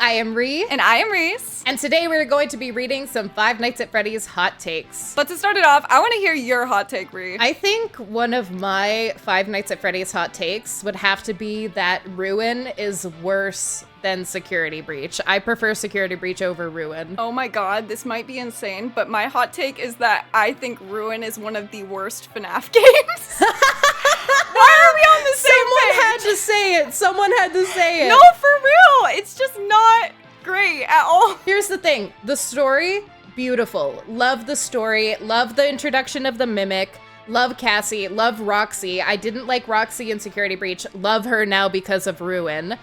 I am Rhi. And I am Rhys. And today we're going to be reading some Five Nights at Freddy's hot takes. But to start it off, I want to hear your hot take, Rhi. I think one of my Five Nights at Freddy's hot takes would have to be that Ruin is worse than Security Breach. I prefer Security Breach over Ruin. Oh my god, this might be insane, but my hot take is that I think Ruin is one of the worst FNAF games. Why are we on the same Someone page? had to say it. Someone had to say it. No, for real. It's just not great at all. Here's the thing. The story, beautiful. Love the story. Love the introduction of the Mimic. Love Cassie. Love Roxy. I didn't like Roxy in Security Breach. Love her now because of Ruin.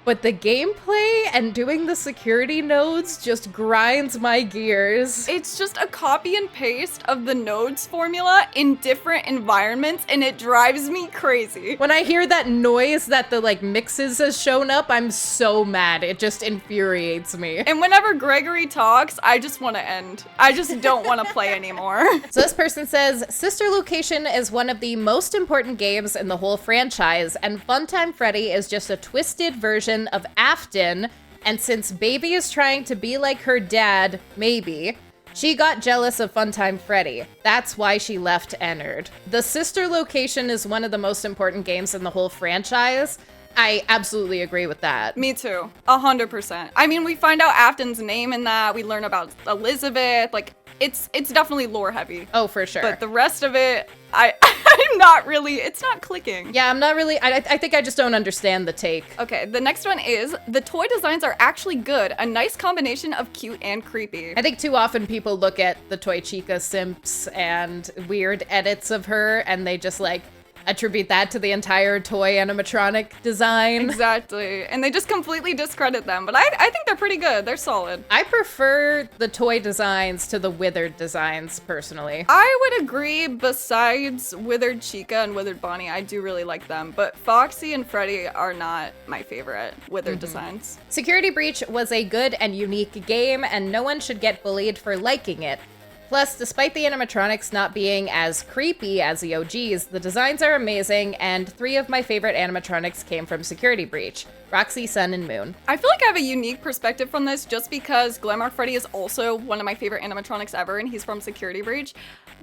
But the gameplay and doing the security nodes just grinds my gears. It's just a copy and paste of the nodes formula in different environments, and it drives me crazy. When I hear that noise that the mixes has shown up, I'm so mad. It just infuriates me. And whenever Gregory talks, I just want to end. I just don't want to play anymore. So this person says, Sister Location is one of the most important games in the whole franchise, and Funtime Freddy is just a twisted version of Afton, and since Baby is trying to be like her dad, maybe, she got jealous of Funtime Freddy. That's why she left Ennard. The Sister Location is one of the most important games in the whole franchise. I absolutely agree with that. Me too. 100%. I mean, we find out Afton's name in that. We learn about Elizabeth. It's definitely lore heavy. Oh, for sure. But the rest of it, I'm not really, it's not clicking. Yeah, I'm not really, I think I just don't understand the take. Okay, the next one is, the toy designs are actually good. A nice combination of cute and creepy. I think too often people look at the Toy Chica simps and weird edits of her, and they just attribute that to the entire toy animatronic design. Exactly. And they just completely discredit them. But I think they're pretty good. They're solid. I prefer the toy designs to the Withered designs, personally. I would agree. Besides Withered Chica and Withered Bonnie, I do really like them. But Foxy and Freddy are not my favorite Withered designs. Security Breach was a good and unique game, and no one should get bullied for liking it. Plus, despite the animatronics not being as creepy as the OGs, the designs are amazing, and 3 of my favorite animatronics came from Security Breach: Roxy, Sun, and Moon. I feel like I have a unique perspective from this just because Glamrock Freddy is also one of my favorite animatronics ever, and he's from Security Breach.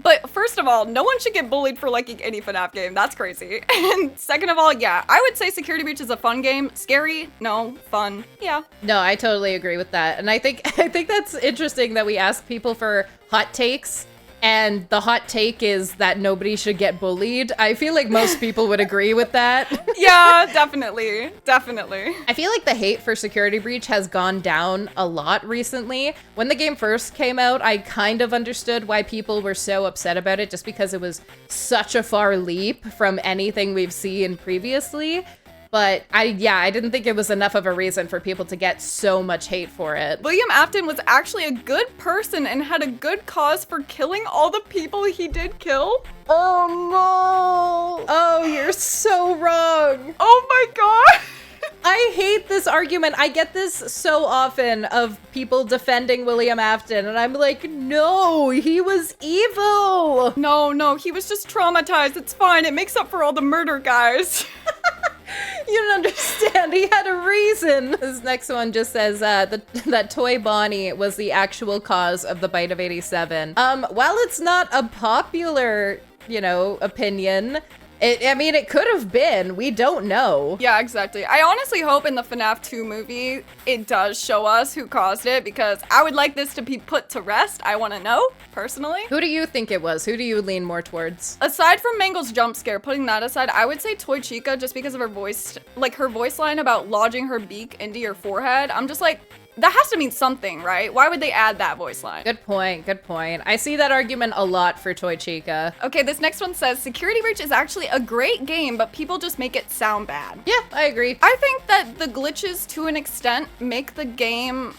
But first of all, no one should get bullied for liking any FNAF game. That's crazy. And second of all, yeah, I would say Security Breach is a fun game. Scary? No. Fun? Yeah. No, I totally agree with that. And I think that's interesting that we ask people for hot takes, and the hot take is that nobody should get bullied. I feel like most people would agree with that. Yeah, definitely. Definitely. I feel like the hate for Security Breach has gone down a lot recently. When the game first came out, I kind of understood why people were so upset about it, just because it was such a far leap from anything we've seen previously. But I didn't think it was enough of a reason for people to get so much hate for it. William Afton was actually a good person and had a good cause for killing all the people he did kill. Oh no! Oh, you're so wrong. Oh my god! I hate this argument. I get this so often of people defending William Afton, and I'm like, no, he was evil. No, he was just traumatized. It's fine. It makes up for all the murder, guys. You don't understand. He had a reason. This next one just says that Toy Bonnie was the actual cause of the bite of 87. While it's not a popular, opinion, it could have been. We don't know. Yeah, exactly. I honestly hope in the FNAF 2 movie, it does show us who caused it, because I would like this to be put to rest. I want to know, personally. Who do you think it was? Who do you lean more towards? Aside from Mangle's jump scare, putting that aside, I would say Toy Chica, just because of her voice, her voice line about lodging her beak into your forehead. I'm just like, that has to mean something, right? Why would they add that voice line? Good point, good point. I see that argument a lot for Toy Chica. Okay, this next one says, Security Breach is actually a great game, but people just make it sound bad. Yeah, I agree. I think that the glitches, to an extent, make the game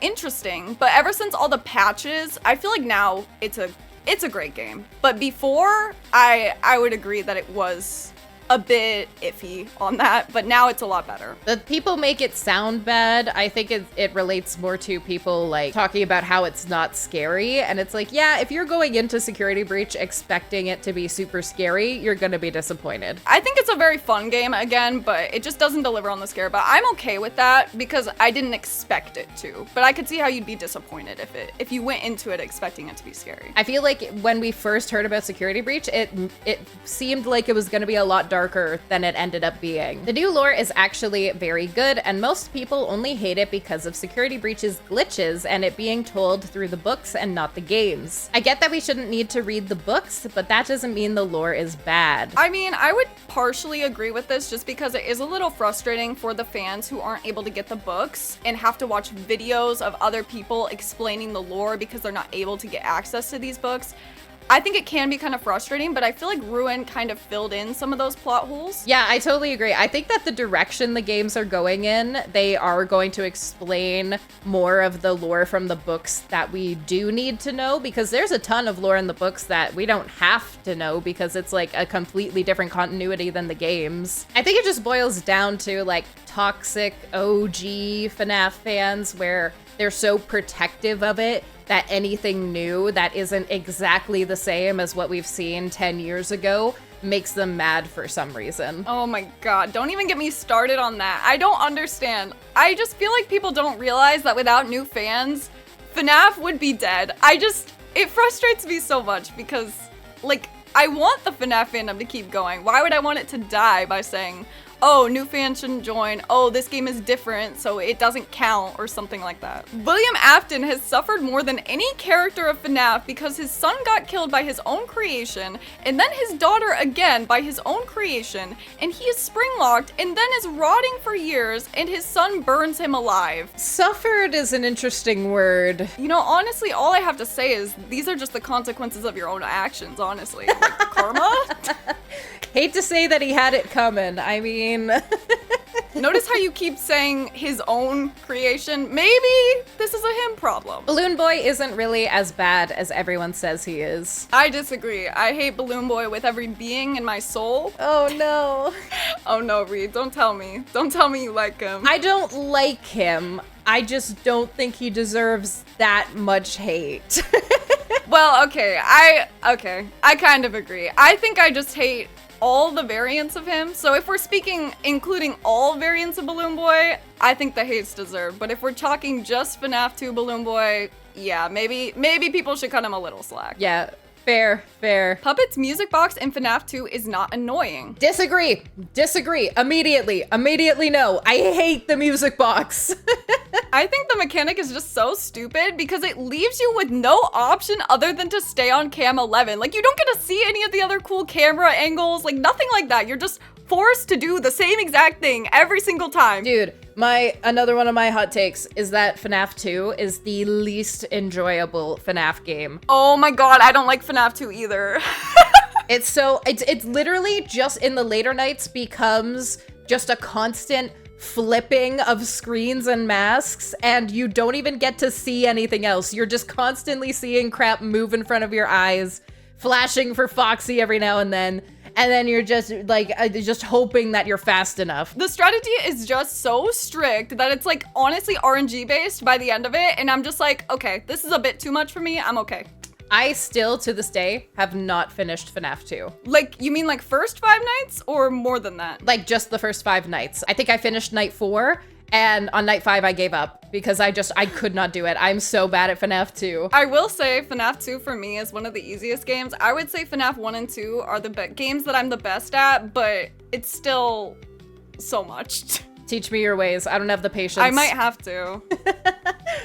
interesting, but ever since all the patches, I feel like now it's a great game. But before, I would agree that it was a bit iffy on that, but now it's a lot better. The people make it sound bad. I think it relates more to people like talking about how it's not scary. And it's like, yeah, if you're going into Security Breach expecting it to be super scary, you're gonna be disappointed. I think it's a very fun game again, but it just doesn't deliver on the scare. But I'm okay with that because I didn't expect it to. But I could see how you'd be disappointed if you went into it expecting it to be scary. I feel like when we first heard about Security Breach, it seemed like it was gonna be a lot darker than it ended up being. The new lore is actually very good, and most people only hate it because of Security Breach's glitches and it being told through the books and not the games. I get that we shouldn't need to read the books, but that doesn't mean the lore is bad. I mean, I would partially agree with this just because it is a little frustrating for the fans who aren't able to get the books and have to watch videos of other people explaining the lore because they're not able to get access to these books. I think it can be kind of frustrating, but I feel like Ruin kind of filled in some of those plot holes. Yeah, I totally agree. I think that the direction the games are going in, they are going to explain more of the lore from the books that we do need to know, because there's a ton of lore in the books that we don't have to know because it's like a completely different continuity than the games. I think it just boils down to like toxic OG FNAF fans where they're so protective of it that anything new that isn't exactly the same as what we've seen 10 years ago makes them mad for some reason. Oh my god, don't even get me started on that. I don't understand. I just feel like people don't realize that without new fans, FNAF would be dead. It frustrates me so much because, like, I want the FNAF fandom to keep going. Why would I want it to die by saying, oh, new fans shouldn't join, oh, this game is different, so it doesn't count, or something like that. William Afton has suffered more than any character of FNAF because his son got killed by his own creation, and then his daughter again by his own creation, and he is spring-locked, and then is rotting for years, and his son burns him alive. Suffered is an interesting word. You know, honestly, all I have to say is, these are just the consequences of your own actions, honestly. Like, karma? Hate to say that he had it coming. I mean... Notice how you keep saying his own creation? Maybe this is a him problem. Balloon Boy isn't really as bad as everyone says he is. I disagree. I hate Balloon Boy with every being in my soul. Oh no. Oh no, Reed, don't tell me. Don't tell me you like him. I don't like him. I just don't think he deserves that much hate. Well, okay, I kind of agree. I think I just hate all the variants of him. So if we're speaking including all variants of Balloon Boy, I think the hate's deserved. But if we're talking just FNAF 2 Balloon Boy, yeah, maybe people should cut him a little slack. Yeah, fair. Puppet's music box in FNAF 2 is not annoying. Disagree. Immediately no. I hate the music box. I think the mechanic is just so stupid because it leaves you with no option other than to stay on cam 11. Like, you don't get to see any of the other cool camera angles, like nothing like that. You're just forced to do the same exact thing every single time. Dude, another one of my hot takes is that FNAF 2 is the least enjoyable FNAF game. Oh my god, I don't like FNAF 2 either. It's literally just in the later nights becomes just a constant flipping of screens and masks, and you don't even get to see anything else. You're just constantly seeing crap move in front of your eyes, flashing for Foxy every now and then you're just like just hoping that you're fast enough. The strategy is just so strict that it's like honestly RNG based by the end of it, and I'm just like, okay, this is a bit too much for me. I'm okay. I still, to this day, have not finished FNAF 2. Like, you mean like first 5 nights or more than that? Like just the first 5 nights. I think I finished night 4, and on night 5 I gave up because I could not do it. I'm so bad at FNAF 2. I will say FNAF 2 for me is one of the easiest games. I would say FNAF 1 and 2 are the games that I'm the best at, but it's still so much. Teach me your ways. I don't have the patience. I might have to.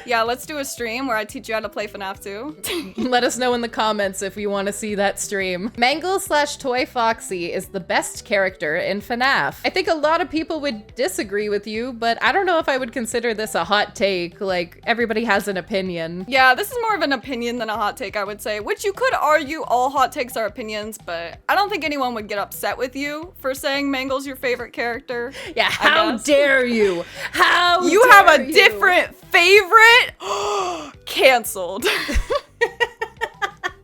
Yeah, let's do a stream where I teach you how to play FNAF 2. Let us know in the comments if you want to see that stream. Mangle/Toy Foxy is the best character in FNAF. I think a lot of people would disagree with you, but I don't know if I would consider this a hot take. Like, everybody has an opinion. Yeah, this is more of an opinion than a hot take, I would say, which you could argue all hot takes are opinions, but I don't think anyone would get upset with you for saying Mangle's your favorite character. Yeah, how dare you? How you dare have a you? different favorite? Canceled.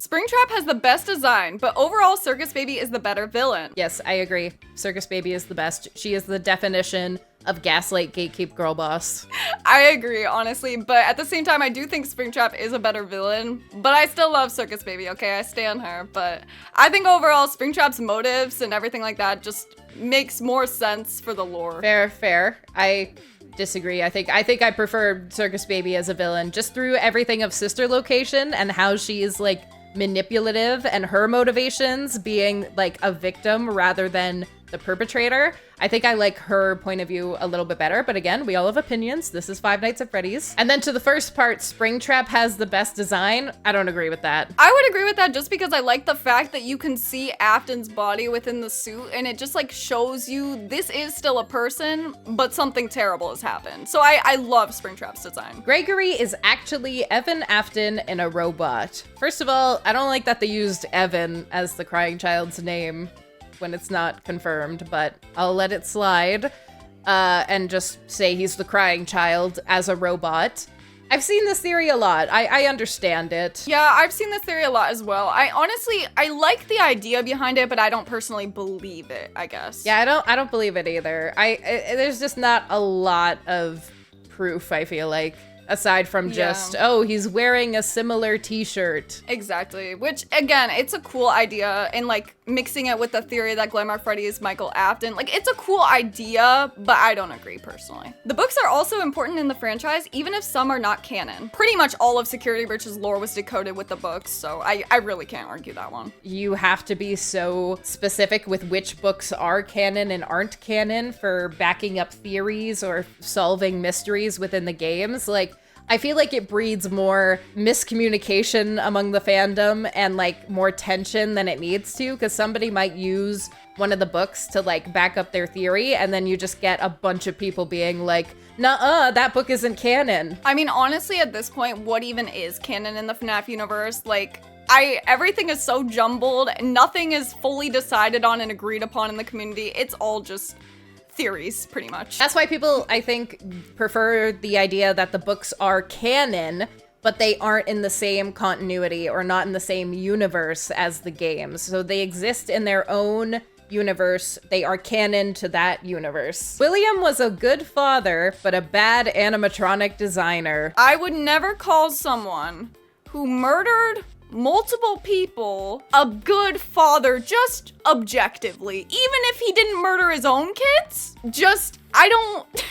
Springtrap has the best design, but overall Circus Baby is the better villain. Yes, I agree. Circus Baby is the best. She is the definition of gaslight gatekeep girl boss. I agree, honestly, but at the same time, I do think Springtrap is a better villain, but I still love Circus Baby, okay? I stand her, but I think overall Springtrap's motives and everything like that just makes more sense for the lore. Fair. I disagree. I think I prefer Circus Baby as a villain just through everything of Sister Location and how she is like manipulative and her motivations being like a victim rather than the perpetrator. I think I like her point of view a little bit better, but again, we all have opinions. This is Five Nights at Freddy's. And then to the first part, Springtrap has the best design. I don't agree with that. I would agree with that just because I like the fact that you can see Afton's body within the suit and it just like shows you this is still a person, but something terrible has happened. So I love Springtrap's design. Gregory is actually Evan Afton in a robot. First of all, I don't like that they used Evan as the crying child's name when it's not confirmed, but I'll let it slide and just say he's the crying child as a robot. I've seen this theory a lot. I understand it. Yeah, I've seen this theory a lot as well. I like the idea behind it, but I don't personally believe it, I guess. Yeah, I don't believe it either. There's just not a lot of proof, I feel like. Aside from just, oh, he's wearing a similar t-shirt. Exactly. Which, again, it's a cool idea. And, like, mixing it with the theory that Glamrock Freddy is Michael Afton. Like, it's a cool idea, but I don't agree personally. The books are also important in the franchise, even if some are not canon. Pretty much all of Security Breach's lore was decoded with the books, so I really can't argue that one. You have to be so specific with which books are canon and aren't canon for backing up theories or solving mysteries within the games. Like, I feel like it breeds more miscommunication among the fandom and like more tension than it needs to, because somebody might use one of the books to like back up their theory, and then you just get a bunch of people being like, nuh-uh, that book isn't canon. I mean, honestly, at this point, what even is canon in the FNAF universe? Like, everything is so jumbled, nothing is fully decided on and agreed upon in the community. It's all just theories, pretty much. That's why people, I think, prefer the idea that the books are canon, but they aren't in the same continuity or not in the same universe as the games. So they exist in their own universe. They are canon to that universe. William was a good father, but a bad animatronic designer. I would never call someone who murdered multiple people a good father, just objectively. Even if he didn't murder his own kids, I don't...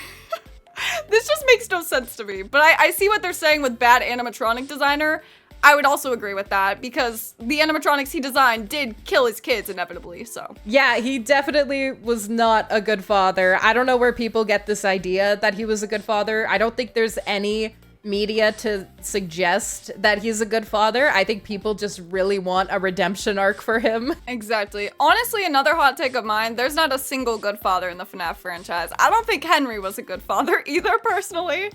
This just makes no sense to me. But I see what they're saying with bad animatronic designer. I would also agree with that because the animatronics he designed did kill his kids inevitably, so. Yeah, he definitely was not a good father. I don't know where people get this idea that he was a good father. I don't think there's any media to suggest that he's a good father. I think people just really want a redemption arc for him. Exactly. Honestly, another hot take of mine, there's not a single good father in the FNAF franchise. I don't think Henry was a good father either, personally.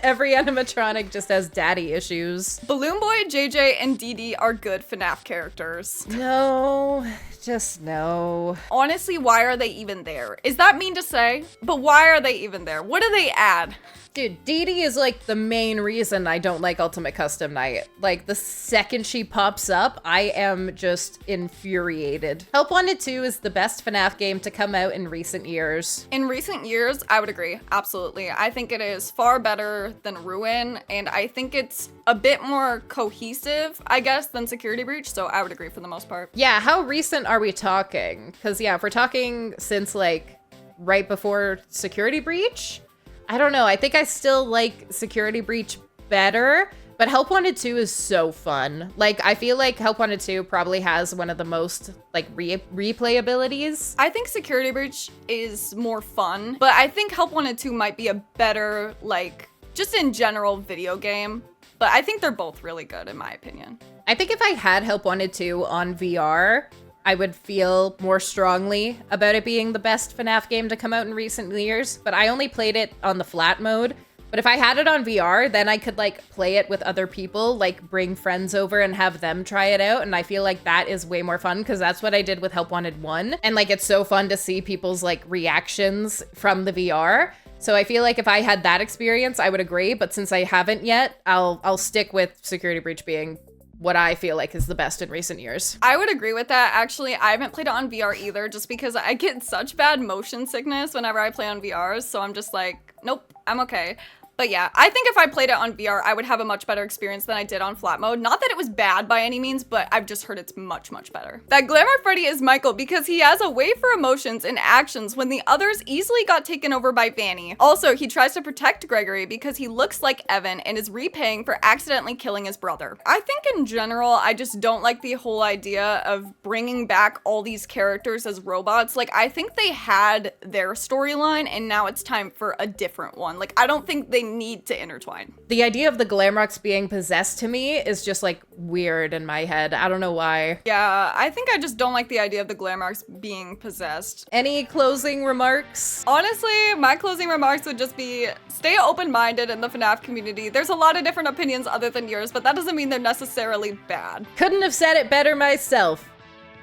Every animatronic just has daddy issues. Balloon Boy, JJ, and Dee Dee are good FNAF characters. No, just no. Honestly, why are they even there? Is that mean to say? But why are they even there? What do they add? Dude, Dee Dee is like the main reason I don't like Ultimate Custom Night. Like, the second she pops up, I am just infuriated. Help Wanted 2 is the best FNAF game to come out in recent years. In recent years, I would agree. Absolutely. I think it is far better than Ruin, and I think it's a bit more cohesive, I guess, than Security Breach, so I would agree for the most part. Yeah, how recent are we talking? Because, yeah, if we're talking since, like, right before Security Breach, I don't know. I think I still like Security Breach better, but Help Wanted 2 is so fun. Like, I feel like Help Wanted 2 probably has one of the most, like, replayabilities. I think Security Breach is more fun, but I think Help Wanted 2 might be a better, like, just in general video game. But I think they're both really good, in my opinion. I think if I had Help Wanted 2 on VR, I would feel more strongly about it being the best FNAF game to come out in recent years, but I only played it on the flat mode. But if I had it on VR, then I could like play it with other people, like bring friends over and have them try it out. And I feel like that is way more fun because that's what I did with Help Wanted 1. And like, it's so fun to see people's like reactions from the VR. So I feel like if I had that experience, I would agree. But since I haven't yet, I'll stick with Security Breach being what I feel like is the best in recent years. I would agree with that. Actually, I haven't played it on VR either, just because I get such bad motion sickness whenever I play on VRs, so I'm just like, nope, I'm okay. But yeah, I think if I played it on VR, I would have a much better experience than I did on flat mode. Not that it was bad by any means, but I've just heard it's much, much better. That Glamrock Freddy is Michael because he has a way for emotions and actions when the others easily got taken over by Vanny. Also, he tries to protect Gregory because he looks like Evan and is repaying for accidentally killing his brother. I think in general, I just don't like the whole idea of bringing back all these characters as robots. Like, I think they had their storyline and now it's time for a different one. Like, I don't think they need to intertwine. The idea of the Glamrocks being possessed to me is just like weird in my head. I don't know why. Yeah, I think I just don't like the idea of the Glamrocks being possessed. Any closing remarks? Honestly, my closing remarks would just be stay open-minded in the FNAF community. There's a lot of different opinions other than yours, but that doesn't mean they're necessarily bad. Couldn't have said it better myself.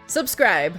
Subscribe.